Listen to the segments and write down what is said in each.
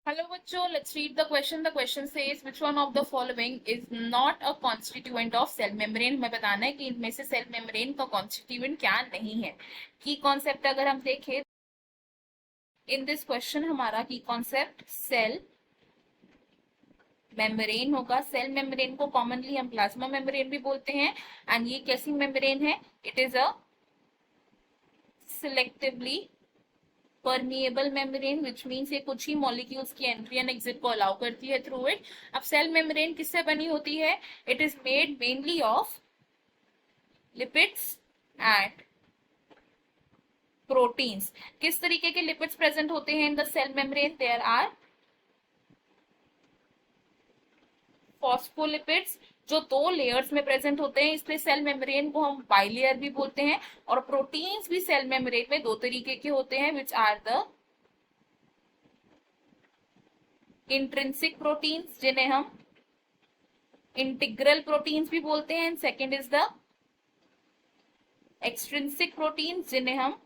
Hello बच्चों, let's read the question. The question says which one of the following is not a constituent of cell membrane. हमें बताना है कि इनमें से सेल मेम्ब्रेन का कॉन्स्टिट्यूएंट क्या नहीं है. की कॉन्सेप्ट अगर हम देखें इन दिस क्वेश्चन, हमारा की कॉन्सेप्ट सेल मेम्ब्रेन होगा. सेल मेम्ब्रेन को कॉमनली हम प्लाज्मा मेम्ब्रेन भी बोलते हैं. एंड ये कैसी मेम्ब्रेन है? It is a selectively permeable membrane, which means ये कुछ ही मॉलिक्यूल्स की एंट्री एंड एग्जिट को अलाउ करती है थ्रू इट. अब सेल मेम्ब्रेन किससे बनी होती है? It is made mainly of lipids and proteins. किस तरीके के लिपिड्स प्रेजेंट होते हैं in the cell membrane? There are phospholipids, जो दो लेयर्स में प्रेजेंट होते हैं, इसलिए सेल मेम्ब्रेन को हम बाइलेयर भी बोलते हैं. और प्रोटीन्स भी सेल मेम्ब्रेन में दो तरीके के होते हैं, which are the intrinsic proteins, जिन्हें हम इंटीग्रल प्रोटीन्स भी बोलते हैं. And second is the extrinsic proteins, जिन्हें हम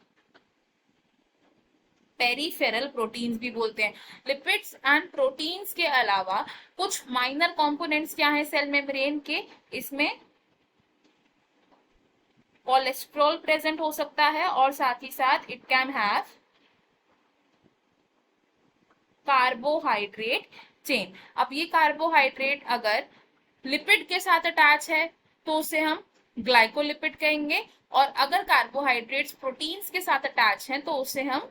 पेरिफेरल प्रोटीन्स भी बोलते हैं. लिपिड्स एंड प्रोटीन्स के अलावा कुछ माइनर कंपोनेंट्स क्या है सेल मेम्ब्रेन के? इसमें कोलेस्ट्रॉल प्रेजेंट हो सकता है और साथ ही साथ it can have carbohydrate chain. अब ये कार्बोहाइड्रेट अगर लिपिड के साथ अटैच है तो उसे हम ग्लाइकोलिपिड कहेंगे, और अगर कार्बोहाइड्रेट्स प्रोटीन्स के साथ अटैच हैं तो उसे हम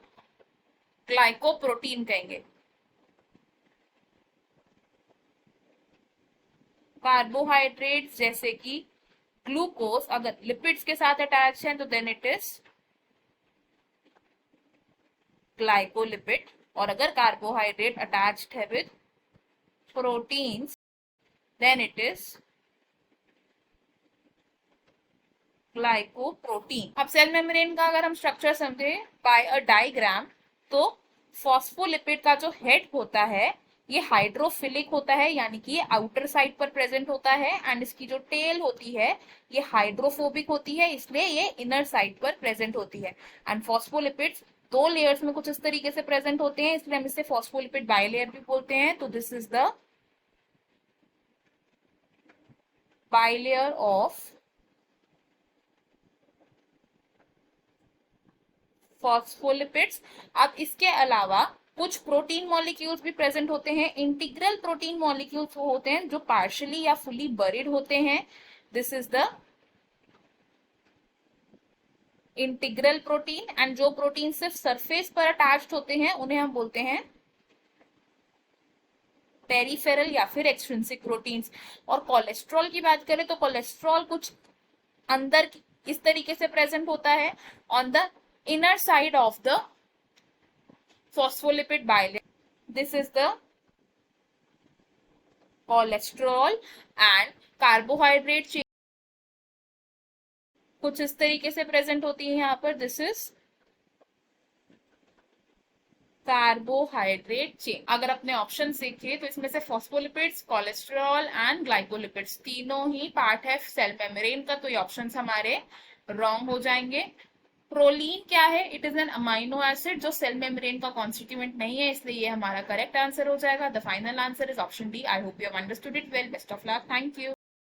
ग्लाइकोप्रोटीन कहेंगे. कार्बोहाइड्रेट्स जैसे कि ग्लूकोज अगर लिपिड्स के साथ अटैच है तो देन इट इज ग्लाइकोलिपिड, और अगर कार्बोहाइड्रेट अटैच्ड है with proteins then it is glycoprotein. अब सेल मेम्ब्रेन का अगर हम स्ट्रक्चर समझे बाय अ डायग्राम, तो फॉस्फोलिपिड का जो हेड होता है ये हाइड्रोफिलिक होता है, यानी कि ये आउटर साइड पर प्रेजेंट होता है. एंड इसकी जो टेल होती है ये हाइड्रोफोबिक होती है, इसलिए ये इनर साइड पर प्रेजेंट होती है. एंड फॉस्फोलिपिड्स दो लेयर्स में कुछ इस तरीके से प्रेजेंट होते हैं, इसलिए हम इसे फॉस्फोलिपिड बाइलेयर भी बोलते हैं. तो this is the bilayer of phospholipids. अब इसके अलावा कुछ प्रोटीन मॉलिक्यूल्स भी प्रेजेंट होते हैं. इंटीग्रल प्रोटीन मॉलिक्यूल्स वो होते हैं जो पार्शियली या फुली बरीड होते हैं. This is the integral protein. And जो प्रोटीन सिर्फ सरफेस पर अटैच्ड होते हैं उन्हें हम बोलते हैं पेरिफेरल या फिर एक्सट्रिंसिक प्रोटीन्स. और कोलेस्ट्रॉल की बात करें तो कोलेस्ट्रॉल कुछ अंदर इस तरीके से प्रेजेंट होता है on the inner side of the phospholipid bilayer. This is the cholesterol and carbohydrate chain कुछ इस तरीके से प्रेजेंट होती है यहाँ पर. This is carbohydrate chain. अगर अपने ऑप्शन देखें तो इसमें से फॉस्फोलिपिड्स, कोलेस्ट्रॉल एंड ग्लाइकोलिपिड्स तीनों ही पार्ट है सेल मेम्ब्रेन का, तो ये ऑप्शंस हमारे रॉन्ग हो जाएंगे. प्रोलीन क्या है? It is an amino acid जो सेल मेम्ब्रेन का कॉन्स्टिट्यूएंट नहीं है, इसलिए ये हमारा करेक्ट आंसर हो जाएगा. The final answer is option D. I hope you have understood it well. Best of luck. Thank you.